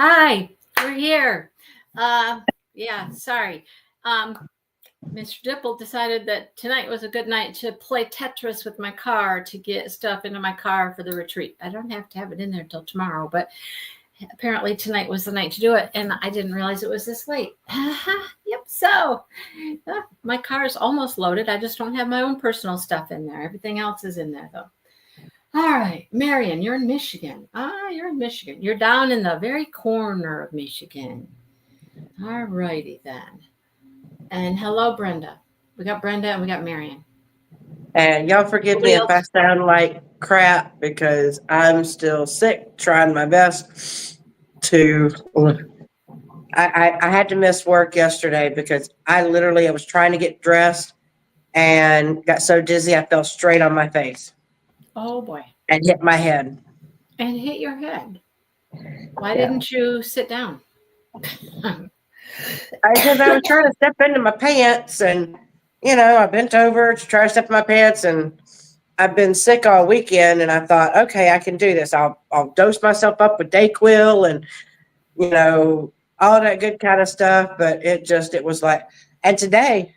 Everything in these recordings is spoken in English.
Hi, we're here. Yeah, sorry. Mr. Dipple decided that tonight was a good night to play Tetris with my car to get stuff into my car for the retreat. I don't have to have it in there till tomorrow, but apparently tonight was the night to do it, and I didn't realize it was this late. Yep, so my car is almost loaded. I just don't have my own personal stuff in there. Everything else is in there, though. All right, Marion, you're in Michigan. You're in Michigan. You're down in the very corner of Michigan. All righty then. And hello, Brenda. We got Brenda and we got Marion. And y'all forgive me if I sound like crap because I'm still sick, trying my best to. I had to miss work yesterday because I was trying to get dressed and got so dizzy I fell straight on my face. Oh boy. And hit my head. And hit your head. Why didn't you sit down? Because I was trying to step into my pants and, I bent over to try to step in my pants and I've been sick all weekend and I thought, okay, I can do this. I'll dose myself up with Dayquil and, all that good kind of stuff. But it was like, and today,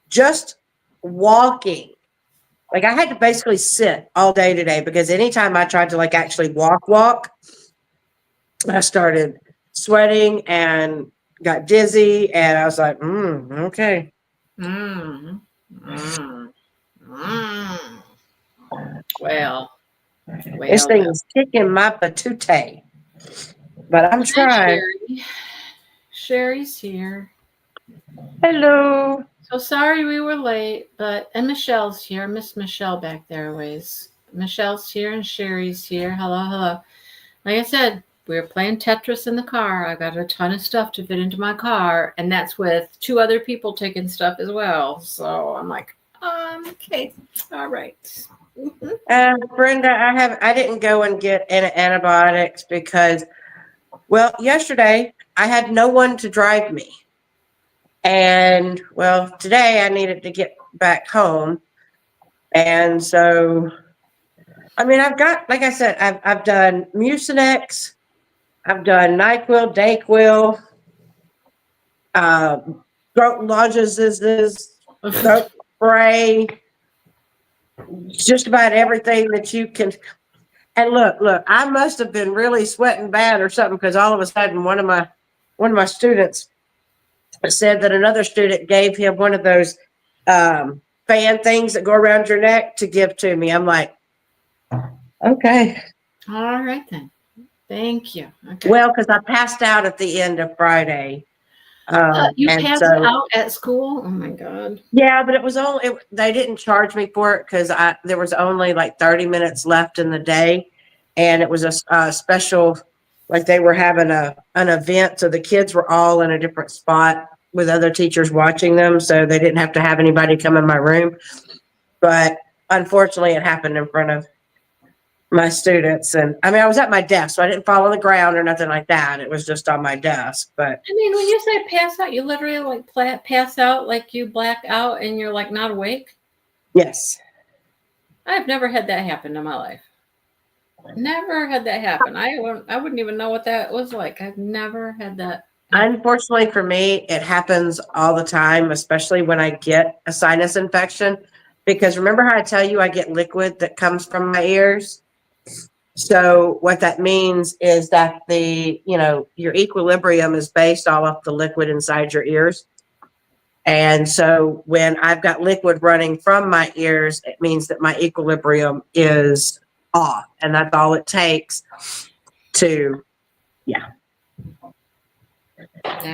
just walking, like I had to basically sit all day today because anytime I tried to actually walk, I started sweating and got dizzy and I was like, okay. Well, this thing is kicking my patootie. But I'm trying. Sherry's here. Hello. So sorry we were late, and Michelle's here. Miss Michelle back there ways. Michelle's here and Sherry's here. Hello. Like I said, we were playing Tetris in the car. I got a ton of stuff to fit into my car, and that's with 2 other people taking stuff as well. So I'm like, okay, all right. Brenda, I didn't go and get antibiotics because, yesterday I had no one to drive me. And today I needed to get back home. And so, I've got, like I said, I've done Mucinex, I've done NyQuil, Dayquil, throat lozenges, throat spray, just about everything that you can. And look, I must have been really sweating bad or something because all of a sudden one of my students said that another student gave him one of those fan things that go around your neck to give to me. I'm like, okay. All right then. Thank you. Okay. Well, because I passed out at the end of Friday. You passed out at school? Oh my God. Yeah, but it was they didn't charge me for it because there was only 30 minutes left in the day, and it was a special, they were having an event, so the kids were all in a different spot with other teachers watching them, so they didn't have to have anybody come in my room. But unfortunately, it happened in front of my students, and I was at my desk, so I didn't fall on the ground or nothing like that. It was just on my desk. But when you say pass out, you literally pass out, like you black out and you're not awake? Yes. I've never had that happen in my life. Never had that happen. I wouldn't even know what that was like. I've never had that. Unfortunately for me, it happens all the time, especially when I get a sinus infection. Because remember how I tell you I get liquid that comes from my ears? So what that means is that your equilibrium is based off of the liquid inside your ears. And so when I've got liquid running from my ears, it means that my equilibrium is off. And that's all it takes to,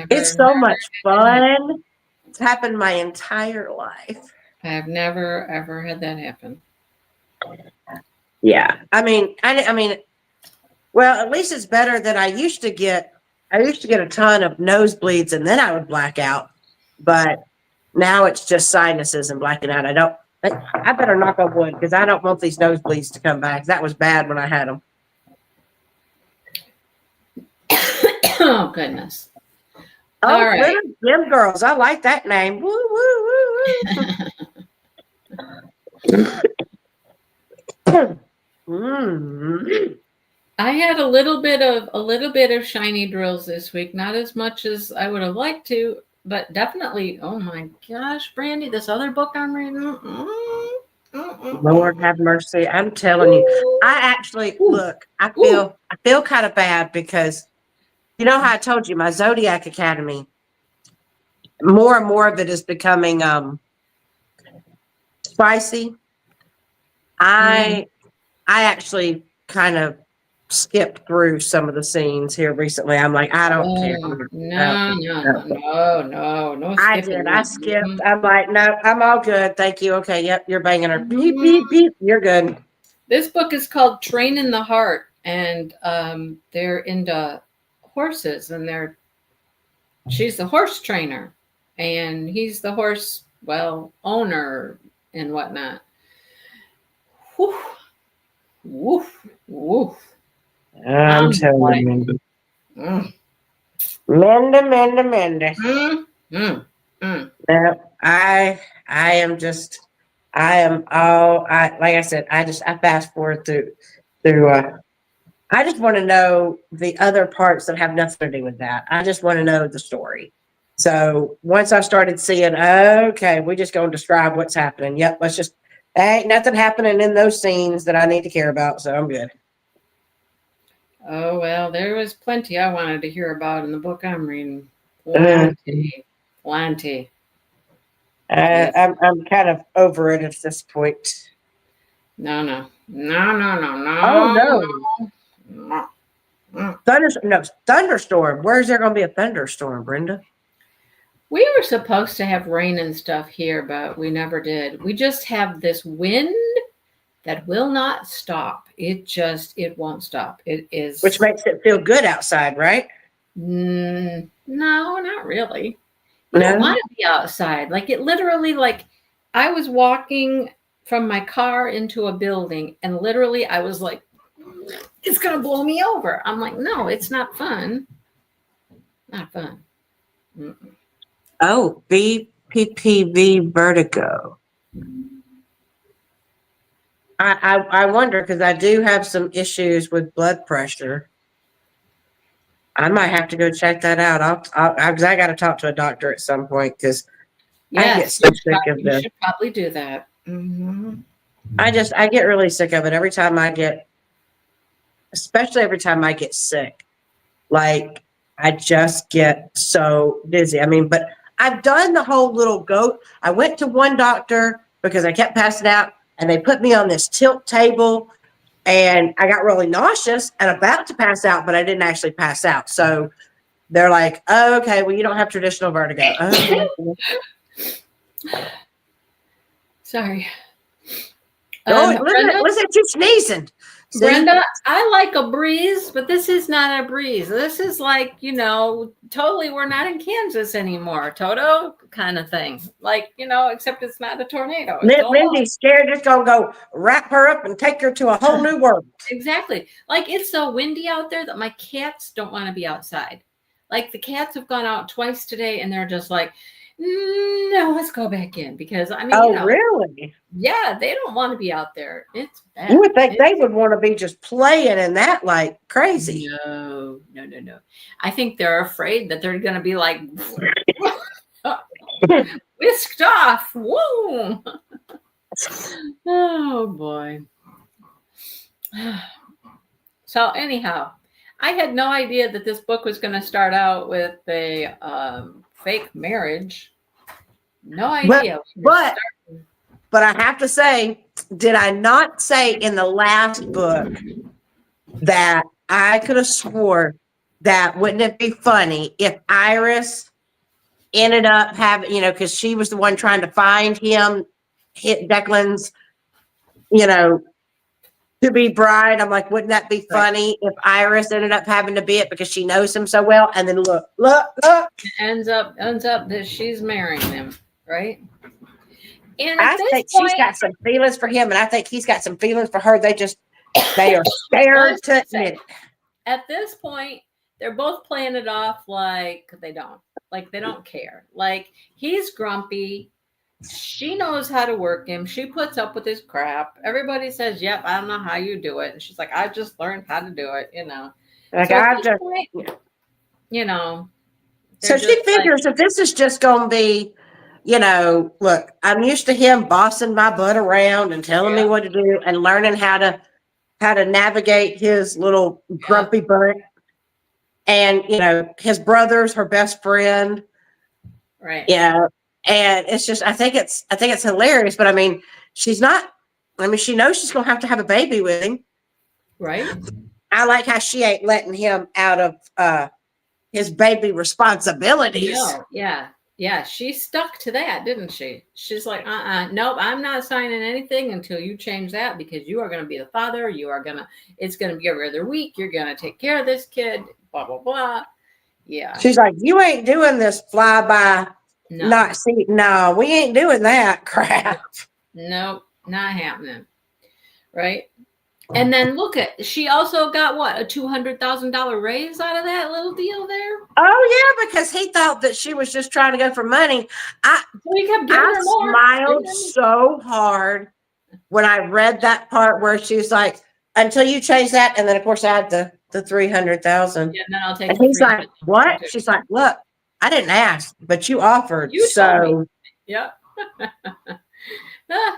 It's so much fun. It's happened my entire life. I've never, ever had that happen. Yeah. At least it's better than I used to get. I used to get a ton of nosebleeds and then I would black out. But now it's just sinuses and blacking out. I better knock on wood because I don't want these nosebleeds to come back. That was bad when I had them. Oh, goodness. Oh, all right. Gym girls. I like that name. Woo, woo, woo, woo. I had a little bit of shiny drills this week. Not as much as I would have liked to, but definitely. Oh my gosh, Brandy, this other book I'm reading. Lord have mercy. I'm telling you. I actually Ooh, look, I ooh. feel kind of bad because you know how I told you my Zodiac Academy, more and more of it is becoming spicy. Mm. I actually kind of skipped through some of the scenes here recently. I'm like, I don't care. Oh, No, no, no, no. no, no, no I skipping did. I that. skipped. I'm like, no, I'm all good. Thank you. Okay. Yep. You're banging her. Beep, Mhm. beep, beep. You're good. This book is called Train in the Heart, and they're into horses, and she's the horse trainer, and he's the horse, well, owner and whatnot. Whew, woof, woof. I'm I'm like, telling you. mm, Minda. mm, mm, mm. No, I am just, I am all, like I said, I fast forward through, I just want to know the other parts that have nothing to do with that. I just want to know the story. So once I started seeing, okay, we're just going to describe what's happening. Yep, let's just, ain't nothing happening in those scenes that I need to care about. So I'm good. Oh, well, there was plenty I wanted to hear about in the book I'm reading. Uh, Plenty, plenty. Yes. I'm kind of over it at this point. No, no, no, no, no, Oh no, no, no. Mm. thunderstorm. Where's there going to be a thunderstorm, Brenda? We were supposed to have rain and stuff here, but we never did. We just have this wind that will not stop. It won't stop. It Which is makes it feel good outside, right? no, not really. You don't No. want to be outside. Like it literally, like I was walking from my car into a building, and literally I was like, it's gonna blow me over. I'm like, no, it's not fun. Not fun. Mm-mm. Oh, BPPV vertigo. I wonder because I do have some issues with blood pressure. I might have to go check that out. Because I got to talk to a doctor at some point because I get Yes, so sick of you the. should probably do that. I get really sick of it every time I get, especially every time I get sick. Like I just get so dizzy. I mean, but I've done the whole little goat. I went to one doctor because I kept passing out, and they put me on this tilt table, and I got really nauseous and about to pass out, but I didn't actually pass out. So they're like, oh, okay, well, you don't have traditional vertigo. Okay. Sorry. Oh, Brenda, listen at you sneezing. See? Brenda, I like a breeze, but this is not a breeze. This is like, totally we're not in Kansas anymore, Toto kind of thing. Like, except it's not a tornado. It's almost Lindy's scared it's going to go wrap her up and take her to a whole new world. exactly. Like it's so windy out there that my cats don't want to be outside. Like the cats have gone out twice today and they're just like, no, let's go back in because I mean, Oh, really? yeah, they don't want to be out there. It's bad. You would think they would want to be just playing in that like crazy. No. I think they're afraid that they're going to be like whisked off. Whoa. Oh boy. So anyhow, I had no idea that this book was going to start out with a fake marriage. No idea. But I have to say, did I not say in the last book that I could have swore that wouldn't it be funny if Iris ended up having, because she was the one trying to find him, hit Declan's, to be bride. I'm like, wouldn't that be funny if Iris ended up having to be it because she knows him so well? And then look. Ends up that she's marrying him, right? And I think she's got some feelings for him, and I think he's got some feelings for her. They are scared to admit it. At this point, they're both playing it off like they don't care. Like he's grumpy She knows how to work him. She puts up with his crap. Everybody says, "Yep, I don't know how you do it," and she's like, "I just learned how to do it." Like So at I this just, point, you know, so they're she just like, figures that this is just going to be, look, I'm used to him bossing my butt around and telling me "Yeah, what to do and learning how to navigate his little yeah, grumpy butt. And his brother's her best friend. right, Yeah. And it's just I think it's hilarious, but I mean, she's not I mean, she knows she's gonna have to have a baby with him. right." I like how she ain't letting him out of his baby responsibilities. No, yeah, yeah. She stuck to that, didn't she? She's like, nope, I'm not signing anything until you change that because you are going to be the father. It's going to be every other week. You're going to take care of this kid. Blah blah blah. Yeah, She's like, you ain't doing this fly by no, not see. No, we ain't doing that crap. nope, not happening. Right. And then look at she also got what, a $200,000 raise out of that little deal there. Oh yeah, because he thought that she was just trying to go for money. I So he kept giving I her more. smiled so hard when I read that part where she's like, until you change that, and then of course I had the 300,000. Yeah, and then I'll And take the he's like, 300,000 what? too. She's like, look, I didn't ask, but you offered. You told me. So Yep.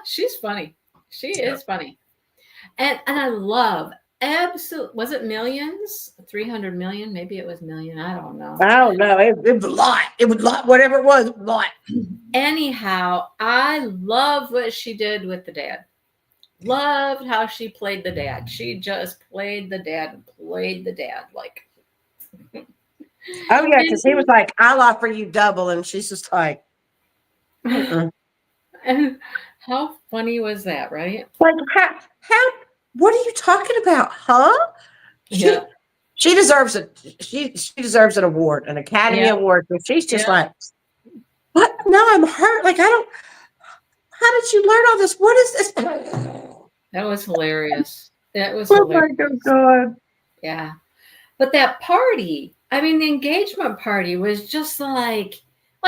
She's funny. She is funny. And I love absolute was it millions? 300 million? Maybe it was million. I don't know. I don't know. It was a lot. It was a lot, whatever it was, a lot. Anyhow, I love what she did with the dad. Loved how she played the dad. She just played the dad and played the dad like. Oh yeah, because he was like, I'll offer you double. And she's just like, mm-mm. And how funny was that, right? Like, how, what are you talking about? Huh? She, Yeah. she deserves she deserves an award, an Academy Yeah. Award. But she's just Yeah. like, what? No, I'm hurt. Like, I don't, how did you learn all this? What is this? That was hilarious. That was Oh my hilarious. God. Yeah. But that party, I mean, the engagement party was just like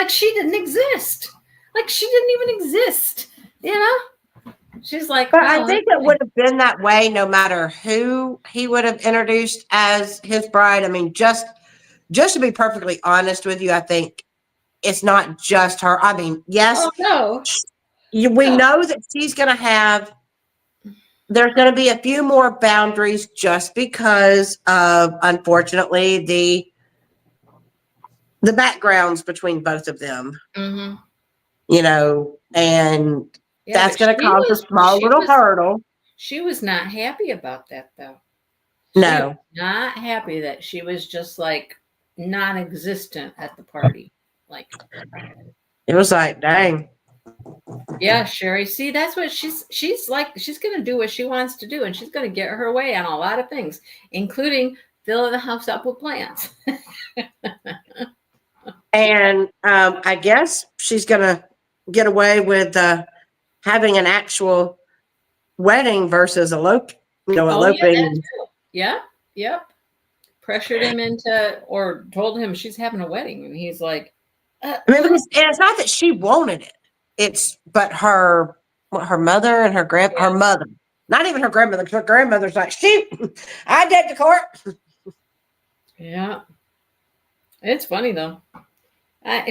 she didn't exist. Like she didn't even exist. You know? She's like, But I oh, think it would have been that way no matter who he would have introduced as his bride. I mean, just to be perfectly honest with you, I think it's not just her. I mean, yes, oh no. we No. know that she's going to have, there's going to be a few more boundaries just because of, unfortunately, the backgrounds between both of them, Mm-hmm. and Yeah, that's but going to cause a small little hurdle. she was not happy about that though. She was No, not happy that she was just like non-existent at the party. Like, it was like, dang. yeah, Sherry. See, that's what she's like. She's gonna do what she wants to do, and she's gonna get her way on a lot of things, including filling the house up with plants. And I guess she's going to get away with having an actual wedding versus Oh yeah, eloping. that too. Yeah, yep. Pressured him into, or told him she's having a wedding, and he's like, I mean, because, and it's not that she wanted it. But her mother and her mother, not even her grandmother, because her grandmother's like, I did the court. yeah. It's funny though.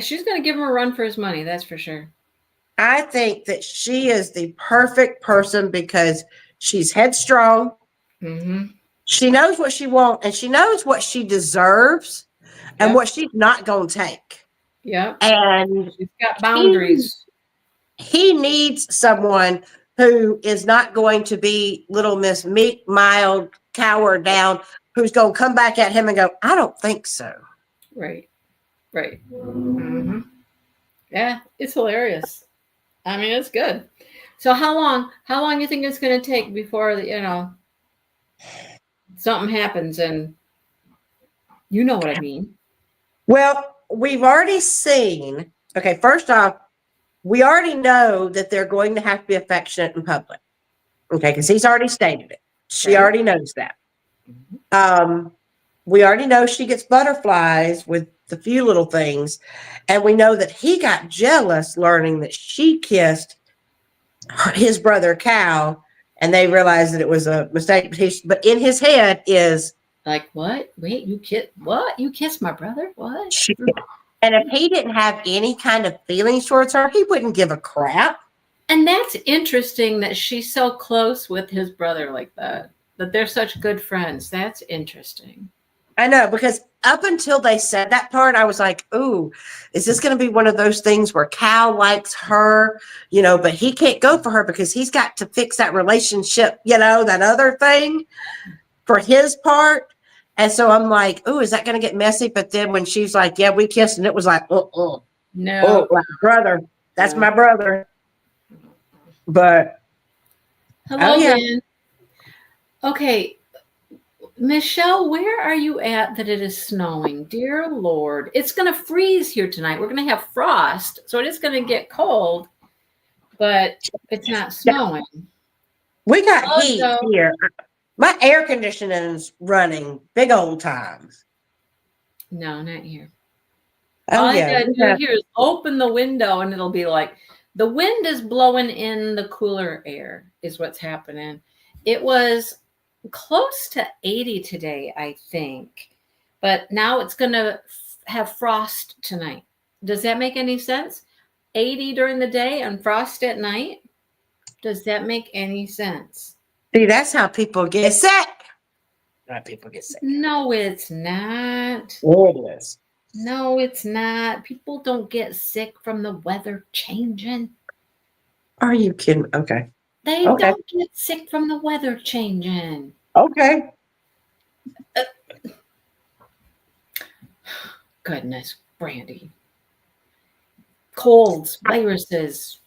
She's gonna give him a run for his money. That's for sure. I think that she is the perfect person because she's headstrong. Mm-hmm. She knows what she wants and she knows what she deserves and Yep. what she's not going to take. Yep. And She's got boundaries. He needs someone who is not going to be little Miss Meek, mild, cower down, who's going to come back at him and go, I don't think so. Right. Right. Mm-hmm. Yeah, it's hilarious. I mean, it's good. So how long you think it's going to take before something happens, and you know what I mean? Well, we've already seen, okay, first off, we already know that they're going to have to be affectionate in public. Okay, because he's already stated it. She Right. already knows that. Mm-hmm. we already know she gets butterflies with the few little things. And we know that he got jealous learning that she kissed his brother Cal, and they realized that it was a mistake. But in his head is, Like, what? Wait, you what? You kissed my brother? What? she, and if he didn't have any kind of feelings towards her, he wouldn't give a crap. And that's interesting that she's so close with his brother like that. That they're such good friends. That's interesting. I know, because up until they said that part, I was like, ooh, is this going to be one of those things where Cal likes her, but he can't go for her because he's got to fix that relationship, that other thing for his part. And so I'm like, ooh, is that going to get messy? But then when she's like, yeah, we kissed, and it was like, No. oh, like brother, that's my brother. But Hello, yeah. Ben. Okay. Michelle, where are you at that it is snowing? Dear Lord, it's going to freeze here tonight. We're going to have frost, so it is going to get cold, but it's not snowing. We got heat here. My air conditioning's running big old time. No, not here. Oh, All yeah. I gotta do here is open the window and it'll be like the wind is blowing in the cooler air is what's happening. It was close to 80 today, I think, but now it's going to have frost tonight. Does that make any sense? 80 during the day and frost at night? Does that make any sense? See, that's how people get sick. Not people get sick. No, it's not. It is. No, it's not. People don't get sick from the weather changing. Are you kidding? Okay. They don't get sick from the weather changing. Okay. Goodness, Brandy. Colds, viruses.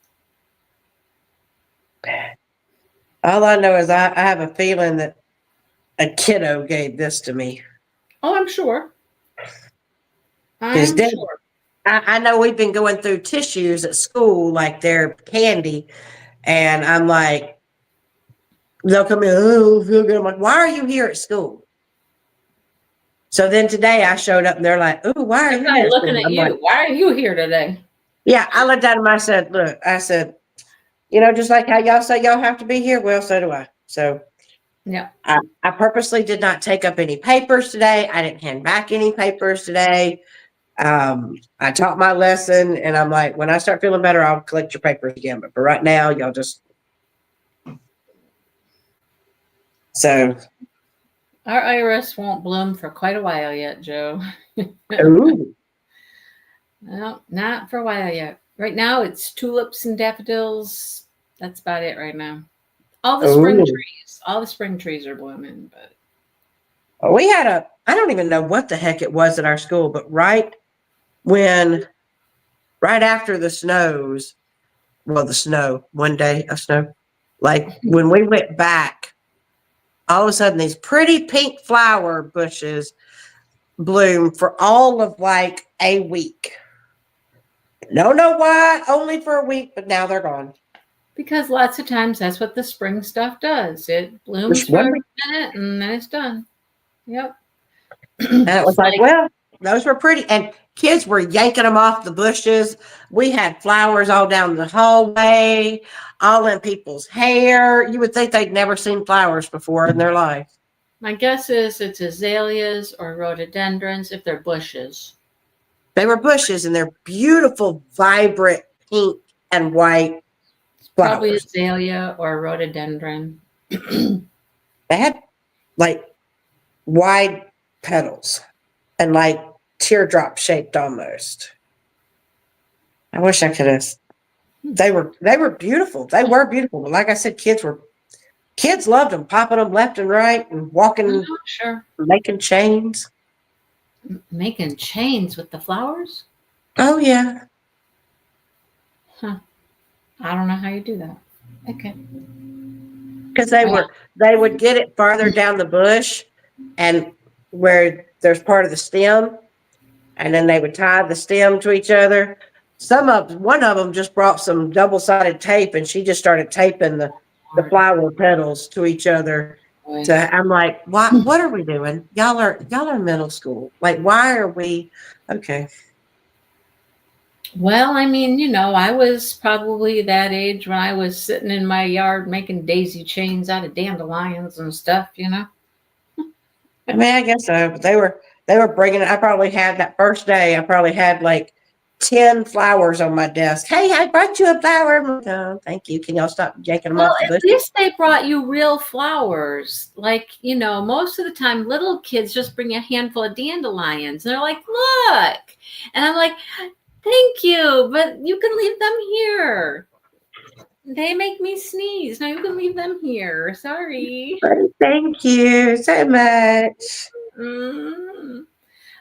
All I know is I have a feeling that a kiddo gave this to me. Oh, I'm sure. I know we've been going through tissues at school like they're candy. And I'm like, they'll come in, oh, feel good. I'm like, why are you here at school? So then today I showed up and they're like, oh, why are you here? Looking at you. Like, why are you here today? Yeah, I looked at them. I said, look, just like how y'all say y'all have to be here. Well, so do I. So yeah, I purposely did not take up any papers today. I didn't hand back any papers today. I taught my lesson and I'm like, when I start feeling better, I'll collect your papers again. But for right now, y'all just. So. Our iris won't bloom for quite a while yet, Joe. Ooh. No, not for a while yet. Right now, it's tulips and daffodils. That's about it right now. All the spring trees are blooming. But we had I don't even know what the heck it was at our school, but right after the snows, one day of snow, like when we went back, all of a sudden these pretty pink flower bushes bloom for all of like a week. Don't know why, only for a week, but now they're gone. Because lots of times that's what the spring stuff does. It blooms for a minute and then it's done. Yep. And it was like, well, those were pretty. And kids were yanking them off the bushes. We had flowers all down the hallway, all in people's hair. You would think they'd never seen flowers before in their life. My guess is it's azaleas or rhododendrons if they're bushes. They were bushes and they're beautiful, vibrant pink and white flowers. Probably azalea or rhododendron. They had like wide petals and like teardrop shaped almost. I wish I could have. They were beautiful. They were beautiful. But like I said, kids loved them, popping them left and right and walking, sure, making chains. Making chains with the flowers? Oh yeah. Huh. I don't know how you do that. Okay. Because they would get it farther down the bush and where there's part of the stem, and then they would tie the stem to each other. One of them just brought some double-sided tape and she just started taping the flower petals to each other. Boy. So I'm like, what are we doing? Y'all are middle school. Like, why are we okay? Well, I mean, I was probably that age when I was sitting in my yard making daisy chains out of dandelions and stuff, I mean, I guess so. But they were bringing it. I probably had that first day. I probably had like 10 flowers on my desk. Hey, I brought you a flower. I'm like, oh, thank you. Can y'all stop yanking them Well, off the at bush? least they brought you real flowers. Like, most of the time, little kids just bring a handful of dandelions. And they're like, look. And I'm like, thank you, but you can leave them here. They make me sneeze. No, you can leave them here. Sorry. Thank you so much. Mm.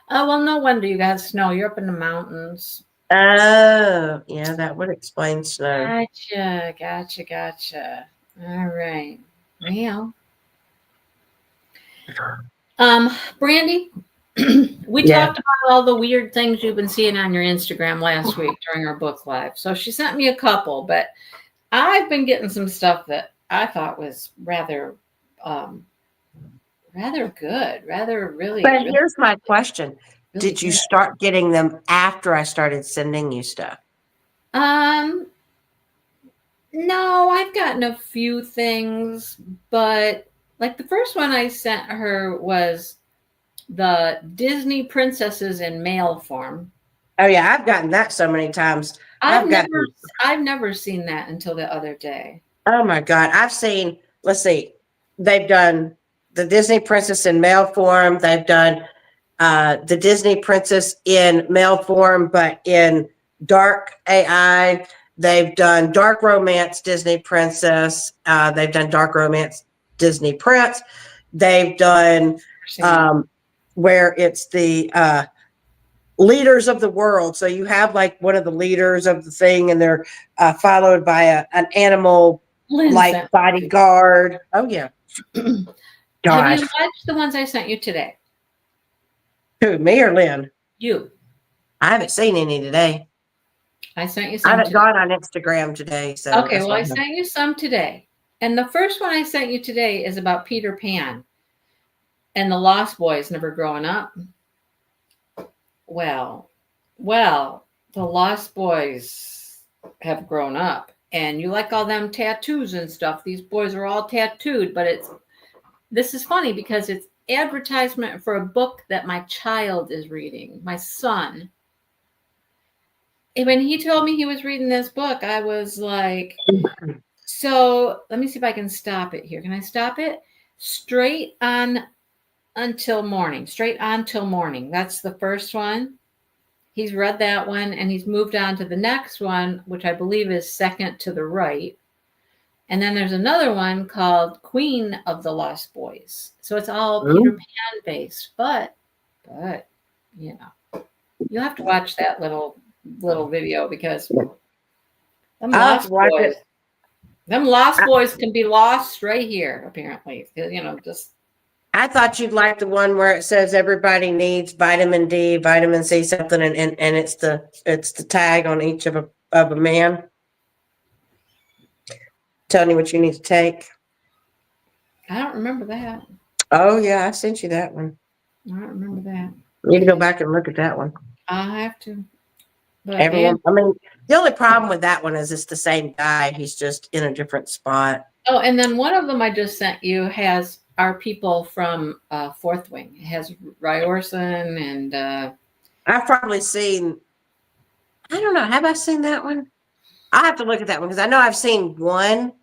Oh, well, no wonder you got snow. You're up in the mountains. Oh, yeah, that would explain snow. Gotcha. All right. Well, Brandy, we Yeah. talked about all the weird things you've been seeing on your Instagram last week during our book live. So she sent me a couple, but I've been getting some stuff that I thought was rather good, really. But here's my question. Really Did you good. start getting them after I started sending you stuff? No, I've gotten a few things, but like the first one I sent her was the Disney princesses in mail form. Oh yeah, I've gotten that so many times. I've never seen that until the other day. Oh my God. I've seen, let's see, they've done the Disney princess in mail form. They've done the Disney princess in mail form, but in dark AI. They've done dark romance Disney princess. They've done dark romance Disney prince. They've done where it's the leaders of the world. So you have like one of the leaders of the thing, and they're followed by an animal like bodyguard. Oh yeah. Have you watched the ones I sent you today? Who, me or Lynn? You. I haven't seen any today. I sent you some. I haven't gone on Instagram today. So okay, well, I sent you some today. And the first one I sent you today is about Peter Pan and the Lost Boys never growing up. Well, the Lost Boys have grown up. And you like all them tattoos and stuff. These boys are all tattooed, but this is funny because it's advertisement for a book that my child is reading, my son. And when he told me he was reading this book, I was like, so let me see if I can stop it here. Can I stop it? Straight on till morning. That's the first one. He's read that one and he's moved on to the next one, which I believe is second to the right. And then there's another one called Queen of the Lost Boys. So it's all Peter Pan based, but you have to watch that little video because them Lost Boys can be lost right here, apparently. Just. I thought you'd like the one where it says everybody needs vitamin D, vitamin C, something, and it's the tag on each of a man, telling you what you need to take. I don't remember that. Oh yeah, I sent you that one. I don't remember that. You need to go back and look at that one. I'll have to. But everyone, I mean, the only problem with that one is it's the same guy. He's just in a different spot. Oh, and then one of them I just sent you has our people from Fourth Wing. It has Ryorson and I've probably seen, I don't know, have I seen that one? I'll have to look at that one because I know I've seen one.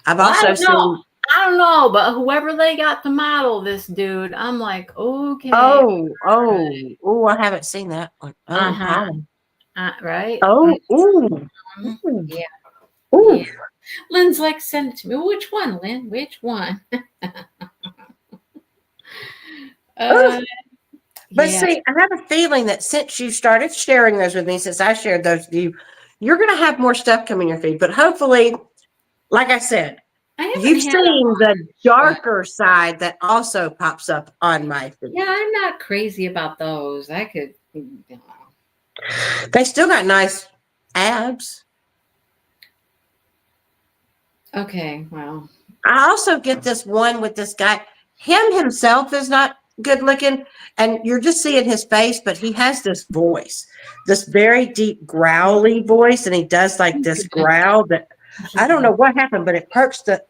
I've also seen, I don't know, but whoever they got to model this dude, I'm like, okay. Oh, I haven't seen that one. Right? Oh, ooh. Yeah. Ooh. Yeah. Lynn's like, send it to me. Which one, Lynn? Which one? But see, I have a feeling that since you started sharing those with me, since I shared those with you, you're going to have more stuff come in your feed. But hopefully, like I said, you've seen the darker side that also pops up on my feed. Yeah, I'm not crazy about those. I could, They still got nice abs. Okay, well. I also get this one with this guy. Him himself is not good looking, and you're just seeing his face, but he has this voice, this very deep growly voice, and he does like this growl that I don't know what happened, but it perks the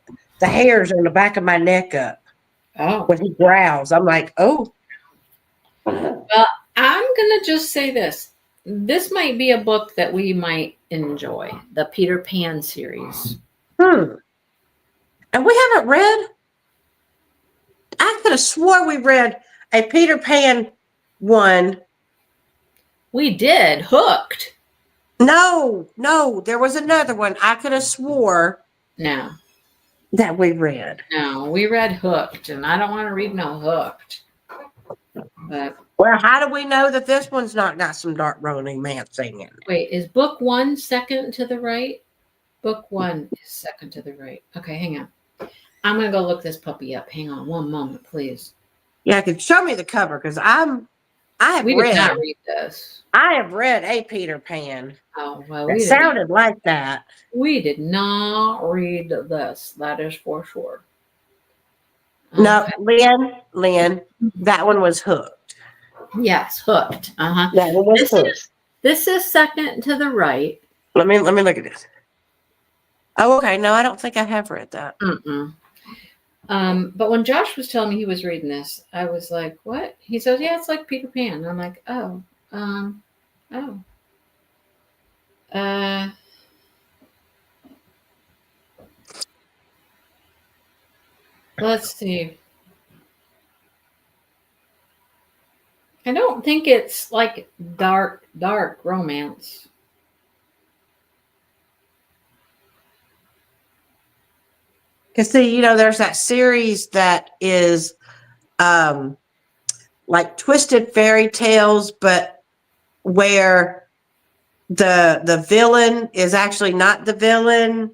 hairs on the back of my neck up Oh, when he growls. I'm like, oh, well, I'm gonna just say this. This might be a book that we might enjoy, the Peter Pan series. and we haven't read. I could have swore we read a Peter Pan one. We did, Hooked. No, there was another one. I could have swore No, that we read. no, we read Hooked, and I don't want to read no Hooked. But Well, how do we know that this one's not got some dark romance in it? wait, is book one second to the right? Book one is second to the right. Okay, hang on. I'm gonna go look this puppy up. Hang on one moment, please. Yeah, could show me the cover because I have We did read. not read this. I have read a Peter Pan. Oh well, It sounded like that. we did not read this. That is for sure. No, Okay. Lynn, that one was Hooked. Yes, Hooked. Uh-huh. That one was Hooked. This is second to the right. Let me look at this. Oh, okay. No, I don't think I have read that. Mm-mm. But when Josh was telling me he was reading this, I was like, "What?" He says, "Yeah, it's like Peter Pan." I'm like, "Oh, oh." Let's see. I don't think it's like dark romance. Because see, there's that series that is like Twisted Fairy Tales, but where the villain is actually not the villain.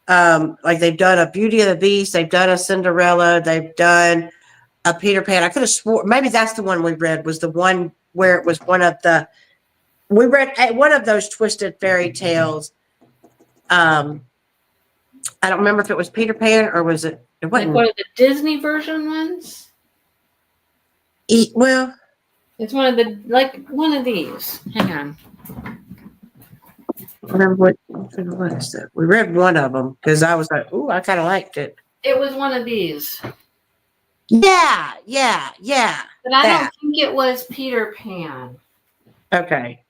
Like they've done a Beauty and the Beast, they've done a Cinderella, they've done a Peter Pan. I could have swore maybe that's the one we read, was the one where it was we read one of those Twisted Fairy Tales. I don't remember if it was Peter Pan or was it Like wasn't. one of the Disney version ones? Well, It's one of these. Hang on. I remember what was that? We read one of them because I was like, "Ooh, I kind of liked it." It was one of these. Yeah. But I don't think it was Peter Pan. Okay.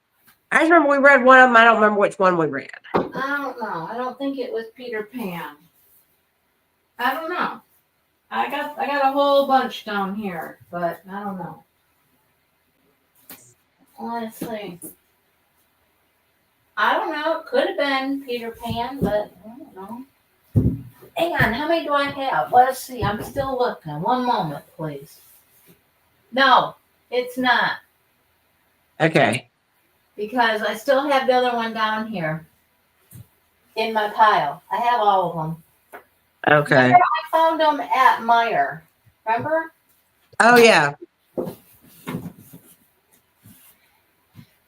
I just remember we read one of them. I don't remember which one we read. I don't know. I don't think it was Peter Pan. I don't know. I got a whole bunch down here, but I don't know. Let's see. I don't know. It could have been Peter Pan, but I don't know. Hang on. How many do I have? Let's see. I'm still looking. One moment, please. No, it's not. Okay. Because I still have the other one down here in my pile. I have all of them. Okay. Remember, I found them at Meijer. Remember? Oh yeah.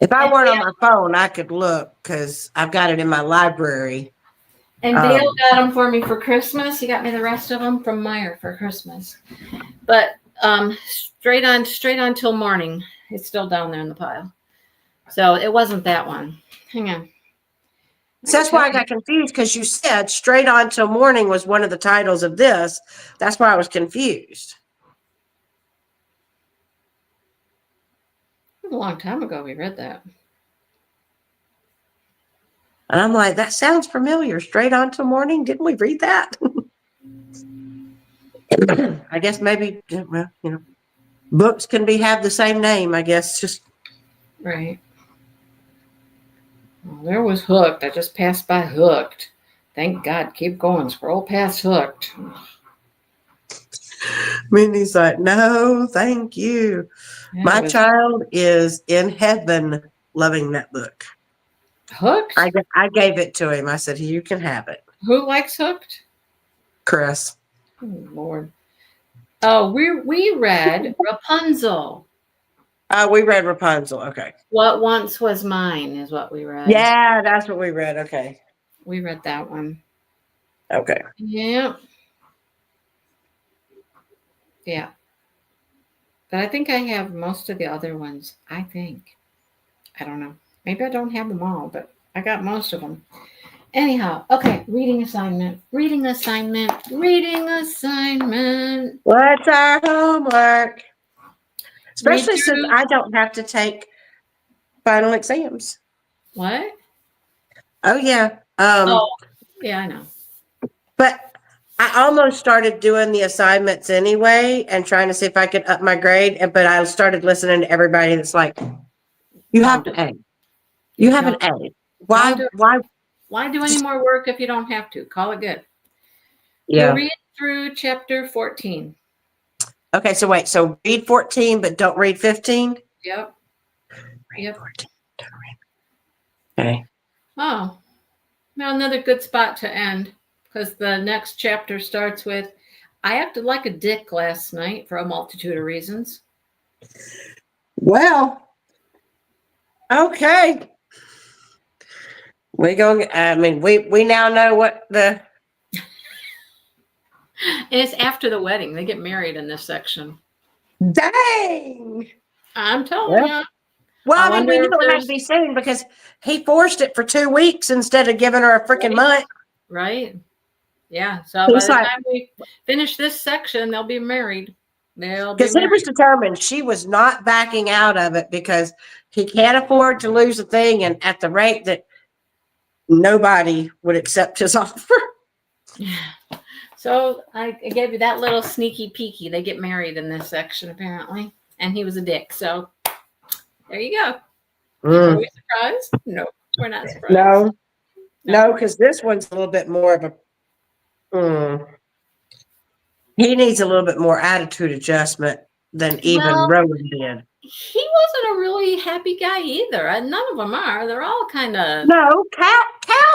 If I weren't on my phone, I could look because I've got it in my library. And Dale got them for me for Christmas. He got me the rest of them from Meijer for Christmas. But straight on till morning. It's still down there in the pile. So it wasn't that one. Hang on. So that's why I got confused because you said Straight On Till Morning was one of the titles of this. That's why I was confused. It was a long time ago we read that. And I'm like, that sounds familiar. Straight On Till Morning. Didn't we read that? I guess maybe, well, books can have the same name, I guess. Just right. Well, there was Hooked. I just passed by Hooked. Thank God. Keep going. Scroll past Hooked. Minnie's like, no, thank you. Yeah, My child is in heaven loving that book. Hooked? I gave it to him. I said, you can have it. Who likes Hooked? Chris. Oh, Lord. Oh, we read Rapunzel. We read Rapunzel. Okay. What Once Was Mine is what we read. Yeah, that's what we read. Okay. We read that one. Okay. Yeah. Yeah. But I think I have most of the other ones. I think. I don't know. Maybe I don't have them all, but I got most of them. Anyhow, okay, reading assignment. Reading assignment. Reading assignment. What's our homework? Read Especially since through I don't have to take final exams. what? Oh yeah. Oh, yeah, I know. But I almost started doing the assignments anyway and trying to see if I could up my grade. But I started listening to everybody that's like, you have Don't do an it. A. You have an A. Don't Why? do it. Why? Why do any more work if you don't have to? Call it good. You'll Yeah. read through chapter 14. Okay. So wait. So read 14, but don't read 15. Yep. Read Yep. 14. Don't read. Okay. Oh, now another good spot to end because the next chapter starts with I acted like a dick last night for a multitude of reasons. Well. Okay. We go. I mean, we now know what the. And it's after the wedding. They get married in this section. Dang. I'm telling Well, you. well, I mean, wonder we knew if it had to there's be soon because he forced it for 2 weeks instead of giving her a freaking month. right. Yeah. So by He's the like, time we finish this section, they'll be married. They'll be because he was married. determined she was not backing out of it because he can't afford to lose a thing, and at the rate that nobody would accept his offer. So I gave you that little sneaky peeky. They get married in this section apparently, and he was a dick. So there you go. Are we surprised? No, we're not surprised. No, because this one's a little bit more of a. He needs a little bit more attitude adjustment than even Well, Rowan did. he wasn't a really happy guy either. And none of them are. They're all kind of. No, Cal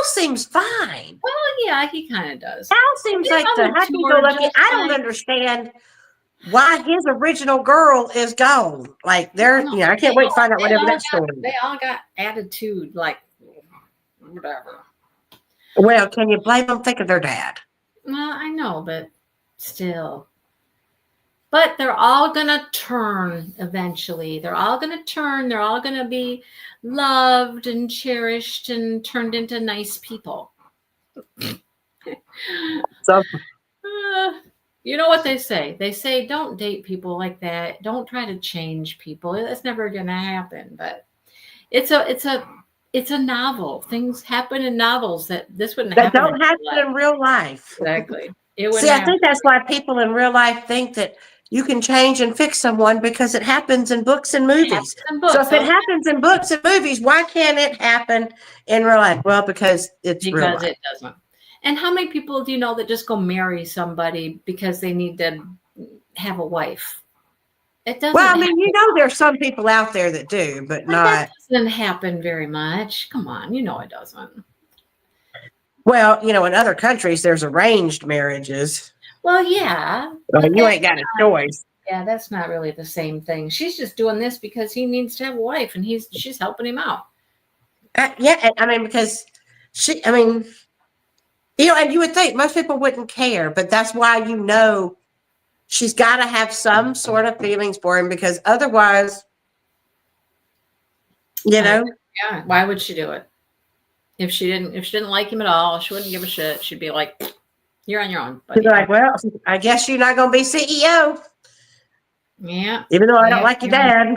seems fine. Well, yeah, he kind of does. Cal seems The like the other two are happy-go-lucky. just I don't like, understand why his original girl is gone. Like they're, no, I can't wait to find out whatever that story. they all got attitude, like whatever. Well, can you blame them? Think of their dad. Well, I know, but still. But they're all going to turn eventually. They're all going to turn. They're all going to be loved and cherished and turned into nice people. So You know what they say? They say don't date people like that. Don't try to change people. That's never going to happen. But it's a novel. Things happen in novels that this wouldn't that happen. don't happen in real life. Exactly. It would. See, I think that's why people in real life think that you can change and fix someone because it happens in books and movies. So if it happens in books and movies, why can't it happen in real life? Well, because it's real life. Because it doesn't. And how many people do you know that just go marry somebody because they need to have a wife? It doesn't. Well, I mean, you know, there's some people out there that do, but not. That doesn't happen very much. Come on, you know it doesn't. Well, you know, in other countries, there's arranged marriages. Well, yeah. Well, you ain't got a choice. Yeah, that's not really the same thing. She's just doing this because he needs to have a wife, and she's helping him out. Yeah, I mean, because you know, and you would think most people wouldn't care, but that's why, you know, she's got to have some sort of feelings for him because otherwise, you know. Yeah, why would she do it? If she didn't like him at all, she wouldn't give a shit. She'd be like, "You're on your own." She'd be like, "Well, I guess you're not going to be CEO." Yeah. Even though I don't like your dad.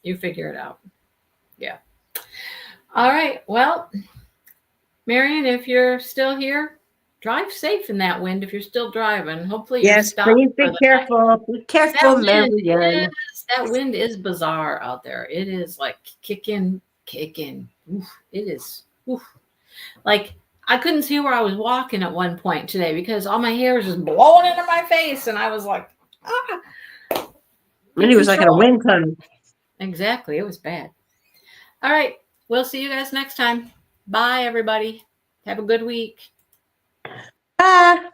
You figure it out. Yeah. All right. Well, Marion, if you're still here, drive safe in that wind. If you're still driving, hopefully yes, please be careful. Be careful, Marion. That wind is bizarre out there. It is like kicking. Oof, it is. Oof. Like I couldn't see where I was walking at one point today because all my hair was just blowing into my face, and I was like, ah. And he was like in a wind tunnel. Exactly. It was bad. All right. We'll see you guys next time. Bye, everybody. Have a good week. Bye.